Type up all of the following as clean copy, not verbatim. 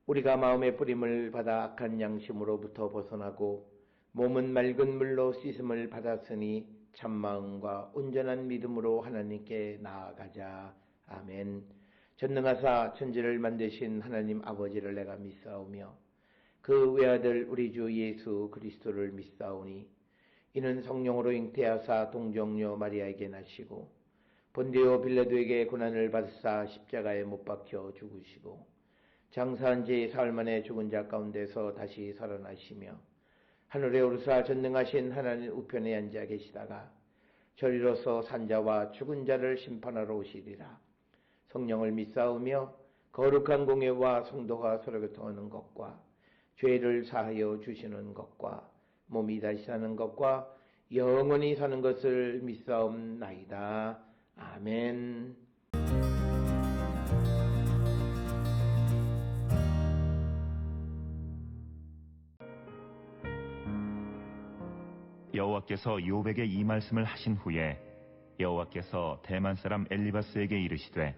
우리가 마음의 뿌림을 받아 악한 양심으로부터 벗어나고 몸은 맑은 물로 씻음을 받았으니 참마음과 온전한 믿음으로 하나님께 나아가자. 아멘. 전능하사 천지를 만드신 하나님 아버지를 내가 믿사오며 그 외아들 우리 주 예수 그리스도를 믿사오니 이는 성령으로 잉태하사 동정녀 마리아에게 나시고 본디오 빌라도에게 고난을 받으사 십자가에 못 박혀 죽으시고 장사한 지 사흘 만에 죽은 자 가운데서 다시 살아나시며 하늘에 오르사 전능하신 하나님 우편에 앉아 계시다가 저리로서 산자와 죽은 자를 심판하러 오시리라. 성령을 믿사오며 거룩한 공예와 성도가 서로 교통하는 것과 죄를 사하여 주시는 것과 몸이 다시 사는 것과 영원히 사는 것을 믿사옵나이다. 아멘. 여호와께서 욥에게 이 말씀을 하신 후에 여호와께서 대만 사람 엘리바스에게 이르시되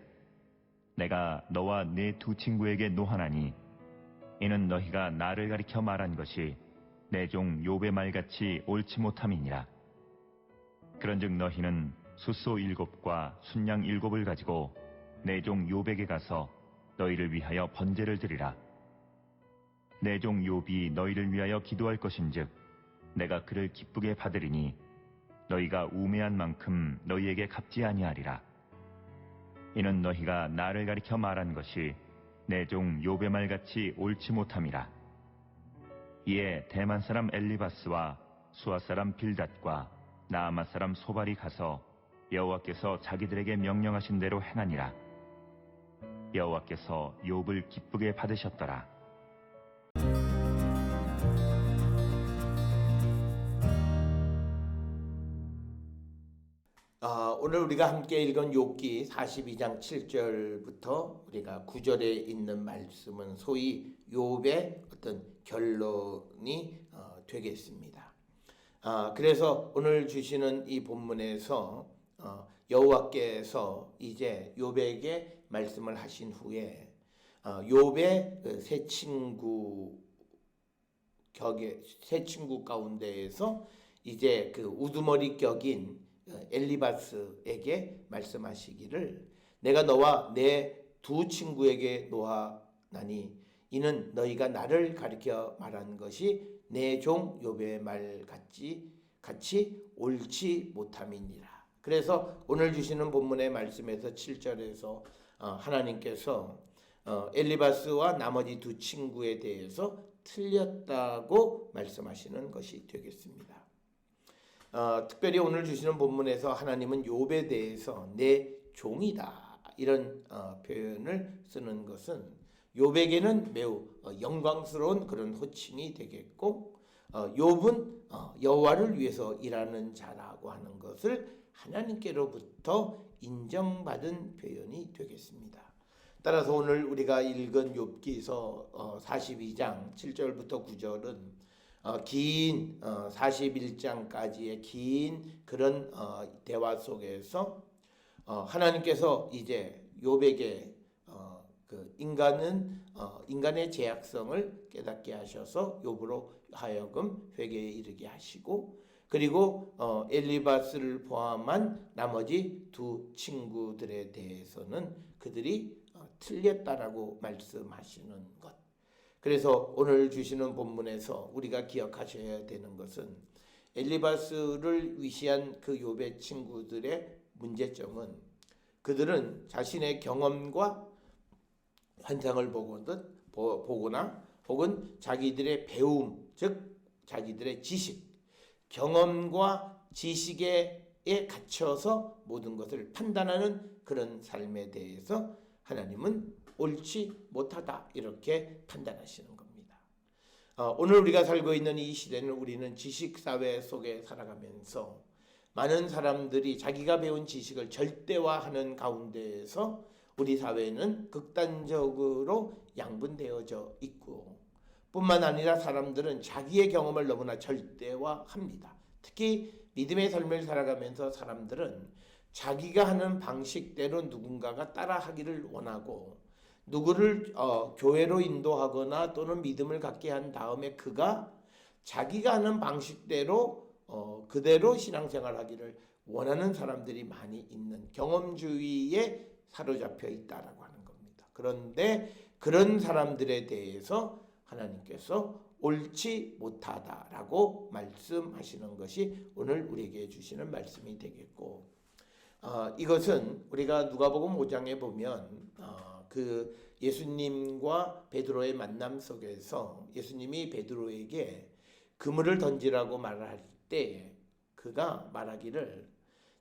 내가 너와 네 두 친구에게 노하나니 이는 너희가 나를 가리켜 말한 것이 내 종 욥의 말같이 옳지 못함이니라. 그런즉 너희는 숫소 7과 순양 7을 가지고 내 종 욥에게 가서 너희를 위하여 번제를 드리라. 내 종 욥이 너희를 위하여 기도할 것인즉 내가 그를 기쁘게 받으리니 너희가 우매한 만큼 너희에게 갚지 아니하리라. 이는 너희가 나를 가리켜 말한 것이 내 종 욥의 말같이 옳지 못함이라. 이에 대만 사람 엘리바스와 수아 사람 빌닷과 나아마 사람 소발이 가서 여호와께서 자기들에게 명령하신 대로 행하니라. 여호와께서 욥을 기쁘게 받으셨더라. 오늘 우리가 함께 읽은 욥기 42장 7절부터 우리가 9절에 있는 말씀은 소위 욥의 어떤 결론이 되겠습니다. 그래서 오늘 주시는 이 본문에서 여호와께서 이제 욥에게 말씀을 하신 후에 욥의 세 친구 가운데에서 이제 그 우두머리 격인 엘리바스에게 말씀하시기를 내가 너와 내 두 친구에게 노하나니 이는 너희가 나를 가리켜 말한 것이 내 종 욥의 말 같이 옳지 못함이니라. 그래서 오늘 주시는 본문의 말씀에서 7절에서 하나님께서 엘리바스와 나머지 두 친구에 대해서 틀렸다고 말씀하시는 것이 되겠습니다. 특별히 오늘 주시는 본문에서 하나님은 욥에 대해서 내 종이다 이런 표현을 쓰는 것은 욥에게는 매우 영광스러운 그런 호칭이 되겠고 욥은 여호와를 위해서 일하는 자라고 하는 것을 하나님께로부터 인정받은 표현이 되겠습니다. 따라서 오늘 우리가 읽은 욥기서 42장 7절부터 9절은 긴 41장까지의 긴 그런 대화 속에서 하나님께서 이제 욥에게 그 인간의 죄악성을 깨닫게 하셔서 욥으로 하여금 회개에 이르게 하시고 그리고 엘리바스를 포함한 나머지 두 친구들에 대해서는 그들이 틀렸다라고 말씀하시는 것. 그래서 오늘 주시는 본문에서 우리가 기억하셔야 되는 것은 엘리바스를 위시한 그 욥의 친구들의 문제점은 그들은 자신의 경험과 환상을 보거나 혹은 자기들의 배움, 즉 자기들의 지식, 경험과 지식에 갇혀서 모든 것을 판단하는 그런 삶에 대해서 하나님은 옳지 못하다 이렇게 판단하시는 겁니다. 오늘 우리가 살고 있는 이 시대는 우리는 지식사회 속에 살아가면서 많은 사람들이 자기가 배운 지식을 절대화하는 가운데에서 우리 사회는 극단적으로 양분되어져 있고 뿐만 아니라 사람들은 자기의 경험을 너무나 절대화합니다. 특히 믿음의 삶을 살아가면서 사람들은 자기가 하는 방식대로 누군가가 따라하기를 원하고 누구를 교회로 인도하거나 또는 믿음을 갖게 한 다음에 그가 자기가 하는 방식대로 그대로 신앙생활하기를 원하는 사람들이 많이 있는 경험주의에 사로잡혀 있다라고 하는 겁니다. 그런데 그런 사람들에 대해서 하나님께서 옳지 못하다라고 말씀하시는 것이 오늘 우리에게 주시는 말씀이 되겠고, 이것은 우리가 누가복음 5장에 보면 그 예수님과 베드로의 만남 속에서 예수님이 베드로에게 그물을 던지라고 말할 때 그가 말하기를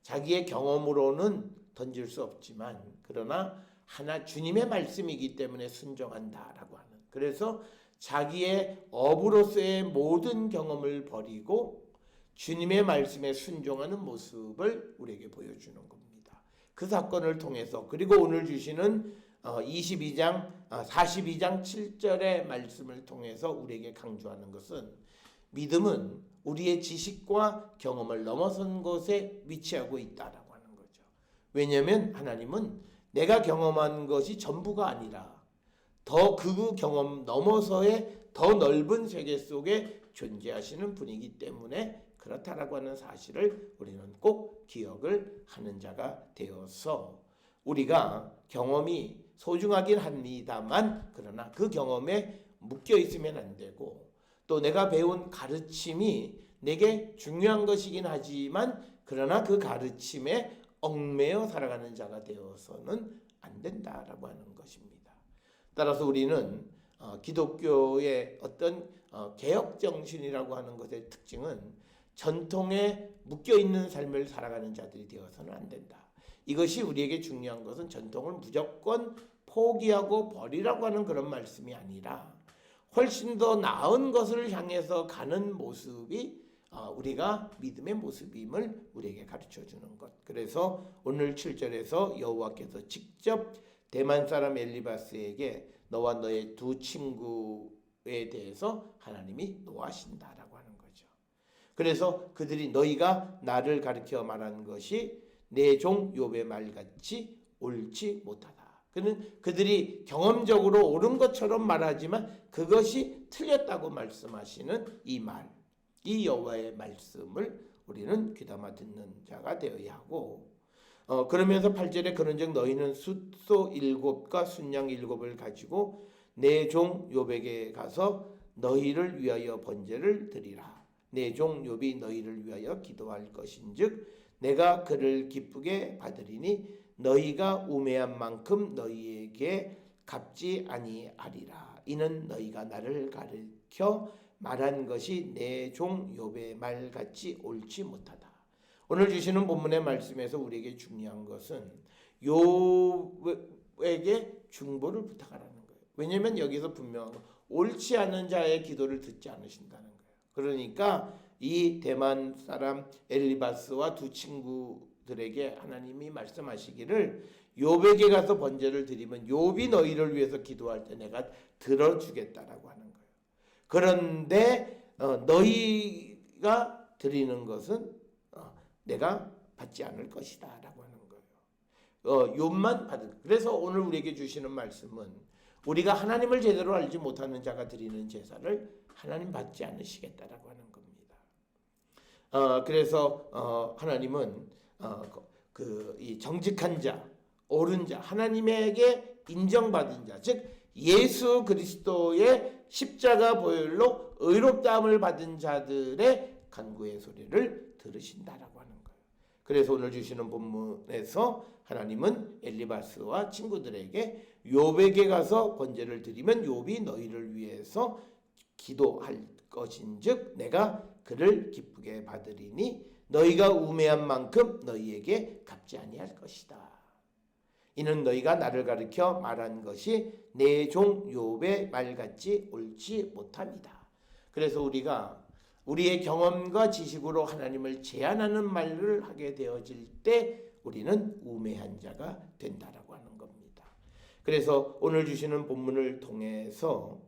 자기의 경험으로는 던질 수 없지만 그러나 하나 주님의 말씀이기 때문에 순종한다라고 하는, 그래서 자기의 업으로서의 모든 경험을 버리고 주님의 말씀에 순종하는 모습을 우리에게 보여주는 겁니다. 그 사건을 통해서, 그리고 오늘 주시는 42장 7절의 말씀을 통해서 우리에게 강조하는 것은 믿음은 우리의 지식과 경험을 넘어선 곳에 위치하고 있다라고 하는 거죠. 왜냐하면 하나님은 내가 경험한 것이 전부가 아니라 더 그 경험 넘어서의 더 넓은 세계 속에 존재하시는 분이기 때문에 그렇다라고 하는 사실을 우리는 꼭 기억을 하는 자가 되어서, 우리가 경험이 소중하긴 합니다만 그러나 그 경험에 묶여 있으면 안 되고, 또 내가 배운 가르침이 내게 중요한 것이긴 하지만 그러나 그 가르침에 얽매여 살아가는 자가 되어서는 안 된다라고 하는 것입니다. 따라서 우리는 기독교의 어떤 개혁 정신이라고 하는 것의 특징은 전통에 묶여 있는 삶을 살아가는 자들이 되어서는 안 된다. 이것이 우리에게 중요한 것은 전통을 무조건 포기하고 버리라고 하는 그런 말씀이 아니라 훨씬 더 나은 것을 향해서 가는 모습이 우리가 믿음의 모습임을 우리에게 가르쳐 주는 것. 그래서 오늘 7절에서 여호와께서 직접 대만 사람 엘리바스에게 너와 너의 두 친구에 대해서 하나님이 노하신다라고 하는 거죠. 그래서 그들이 너희가 나를 가르쳐 말한 것이 내 종 욥의 말같이 옳지 못하다. 그들이 경험적으로 옳은 것처럼 말하지만 그것이 틀렸다고 말씀하시는 이 말, 이 여호와의 말씀을 우리는 귀담아 듣는 자가 되어야 하고, 그러면서 8절에 그런즉 너희는 숫소 7과 순양 7을 가지고 내 종 욥에게 가서 너희를 위하여 번제를 드리라. 내 종 욥이 너희를 위하여 기도할 것인즉 내가 그를 기쁘게 받으리니 너희가 우매한 만큼 너희에게 갚지 아니하리라. 이는 너희가 나를 가르쳐 말한 것이 내 종 욥의 말같이 옳지 못하다. 오늘 주시는 본문의 말씀에서 우리에게 중요한 것은 욥에게 중보를 부탁하라는 거예요. 왜냐하면 여기서 분명하고 옳지 않은 자의 기도를 듣지 않으신다는 거예요. 그러니까 이 대만 사람 엘리바스와 두 친구들에게 하나님이 말씀하시기를 욥에게 가서 번제를 드리면 욥이 너희를 위해서 기도할 때 내가 들어주겠다라고 하는 거예요. 그런데 너희가 드리는 것은 내가 받지 않을 것이다 라고 하는 거예요. 욥만 받을. 그래서 오늘 우리에게 주시는 말씀은 우리가 하나님을 제대로 알지 못하는 자가 드리는 제사를 하나님 받지 않으시겠다라고 하는 겁니다. 그래서 하나님은 이 정직한 자, 옳은 자, 하나님에게 인정받은 자, 즉 예수 그리스도의 십자가 보혈로 의롭다함을 받은 자들의 간구의 소리를 들으신다라고 하는 거예요. 그래서 오늘 주시는 본문에서 하나님은 엘리바스와 친구들에게 욥에게 가서 번제를 드리면 욥이 너희를 위해서 기도할 것인즉 내가 그를 기쁘게 받으리니 너희가 우매한 만큼 너희에게 갚지 아니할 것이다. 이는 너희가 나를 가르쳐 말한 것이 내 종 욥의 말같이 옳지 못합니다. 그래서 우리가 우리의 경험과 지식으로 하나님을 제한하는 말을 하게 되어질 때 우리는 우매한 자가 된다라고 하는 겁니다. 그래서 오늘 주시는 본문을 통해서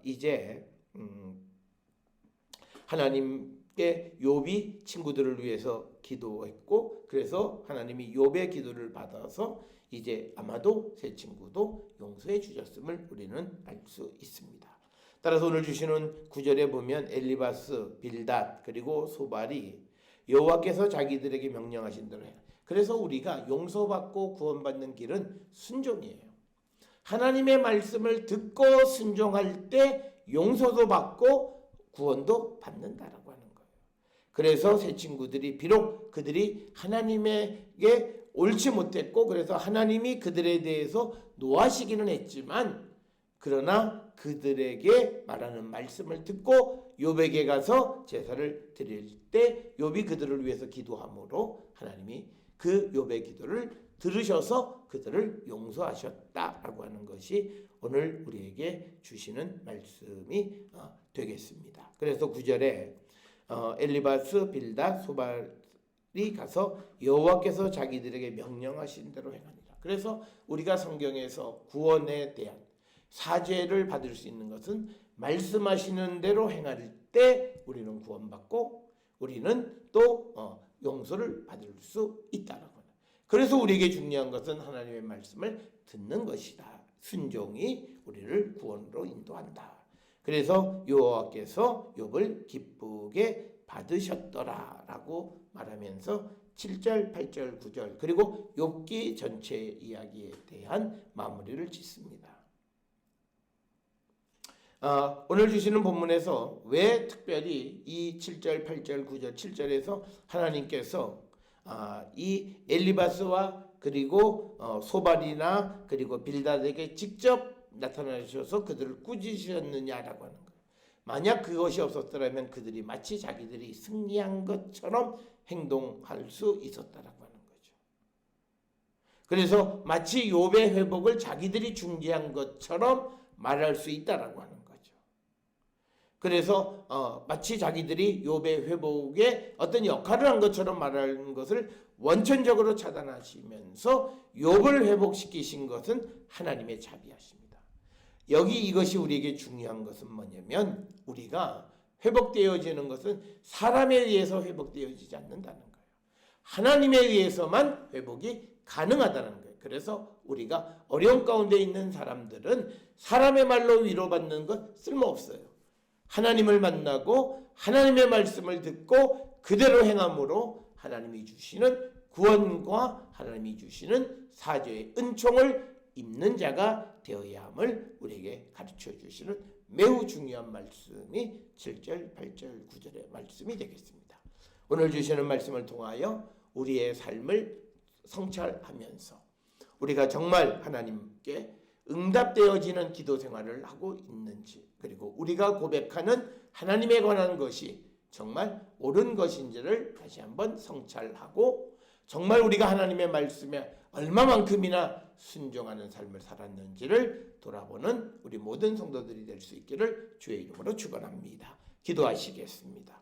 이제 하나님께 욥이 친구들을 위해서 기도했고, 그래서 하나님이 욥의 기도를 받아서 이제 아마도 세 친구도 용서해 주셨음을 우리는 알 수 있습니다. 따라서 오늘 주시는 구절에 보면 엘리바스, 빌닷 그리고 소발이 여호와께서 자기들에게 명령하신 대로 해. 그래서 우리가 용서받고 구원받는 길은 순종이에요. 하나님의 말씀을 듣고 순종할 때 용서도 받고 구원도 받는다라고 하는 거예요. 그래서 세 친구들이 비록 그들이 하나님에게 옳지 못했고, 그래서 하나님이 그들에 대해서 노하시기는 했지만, 그러나 그들에게 말하는 말씀을 듣고 욥에게 가서 제사를 드릴 때 욥이 그들을 위해서 기도함으로 하나님이 그 욥의 기도를 들으셔서 그들을 용서하셨다라고 하는 것이 오늘 우리에게 주시는 말씀이 되겠습니다. 그래서 9절에 엘리바스, 빌닷, 소발이 가서 여호와께서 자기들에게 명령하신 대로 행하니라. 그래서 우리가 성경에서 구원에 대한 사죄를 받을 수 있는 것은 말씀하시는 대로 행할 때 우리는 구원받고 우리는 또 용서를 받을 수 있다라고. 그래서 우리에게 중요한 것은 하나님의 말씀을 듣는 것이다. 순종이 우리를 구원으로 인도한다. 그래서 여호와께서 욥을 기쁘게 받으셨더라라고 말하면서 7절, 8절, 9절 그리고 욥기 전체 이야기에 대한 마무리를 짓습니다. 오늘 주시는 본문에서 왜 특별히 이 7절, 8절, 9절, 7절에서 하나님께서 이 엘리바스와 그리고 소발이나 그리고 빌닷에게 직접 나타나셔서 그들을 꾸짖으셨느냐라고 하는 거예요. 만약 그것이 없었더라면 그들이 마치 자기들이 승리한 것처럼 행동할 수 있었다라고 하는 거죠. 그래서 마치 욥의 회복을 자기들이 중재한 것처럼 말할 수 있다라고 하는 거죠. 그래서 마치 자기들이 욥의 회복에 어떤 역할을 한 것처럼 말하는 것을 원천적으로 차단하시면서 욥을 회복시키신 것은 하나님의 자비하십니다. 여기 이것이 우리에게 중요한 것은 뭐냐면 우리가 회복되어지는 것은 사람에 의해서 회복되어지지 않는다는 거예요. 하나님에 의해서만 회복이 가능하다는 거예요. 그래서 우리가 어려운 가운데 있는 사람들은 사람의 말로 위로받는 것 쓸모없어요. 하나님을 만나고 하나님의 말씀을 듣고 그대로 행함으로 하나님이 주시는 구원과 하나님이 주시는 사죄의 은총을 입는 자가 되어야 함을 우리에게 가르쳐 주시는 매우 중요한 말씀이 7절, 8절, 9절의 말씀이 되겠습니다. 오늘 주시는 말씀을 통하여 우리의 삶을 성찰하면서 우리가 정말 하나님께 응답되어지는 기도 생활을 하고 있는지, 그리고 우리가 고백하는 하나님에 관한 것이 정말 옳은 것인지를 다시 한번 성찰하고 정말 우리가 하나님의 말씀에 얼마만큼이나 순종하는 삶을 살았는지를 돌아보는 우리 모든 성도들이 될 수 있기를 주의 이름으로 축원합니다. 기도하시겠습니다.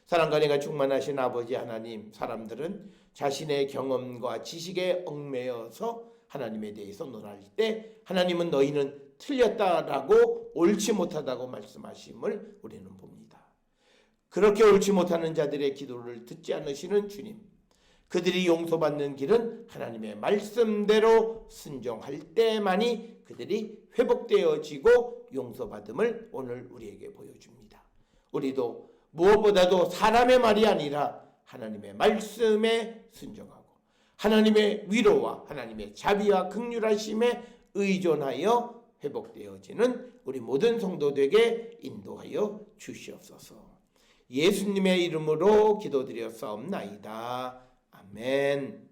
사랑과 은혜가 충만하신 아버지 하나님, 사람들은 자신의 경험과 지식에 얽매여서 하나님에 대해서 논할 때 하나님은 너희는 틀렸다라고 옳지 못하다고 말씀하심을 우리는 봅니다. 그렇게 옳지 못하는 자들의 기도를 듣지 않으시는 주님, 그들이 용서받는 길은 하나님의 말씀대로 순종할 때만이 그들이 회복되어지고 용서받음을 오늘 우리에게 보여줍니다. 우리도 무엇보다도 사람의 말이 아니라 하나님의 말씀에 순종하고 하나님의 위로와 하나님의 자비와 긍휼하심에 의존하여 회복되어지는 우리 모든 성도들에게 인도하여 주시옵소서. 예수님의 이름으로 기도드렸사옵나이다. 아멘.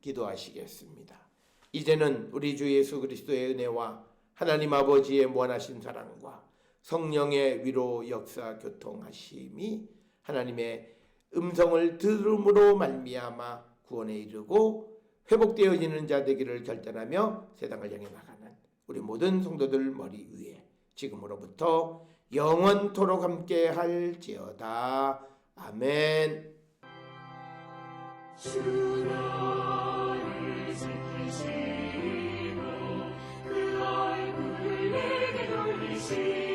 기도하시겠습니다. 이제는 우리 주 예수 그리스도의 은혜와 하나님 아버지의 무한하신 사랑과 성령의 위로 역사 교통하심이 하나님의 음성을 들음으로 말미암아 구원에 이르고 회복되어지는 자 되기를 결단하며 세상을 향해 나가는 우리 모든 성도들 머리 위에 지금으로부터 영원토록 함께 할지어다. 아멘. 주 너를 지키시고 그 얼굴을 내게 돌리시고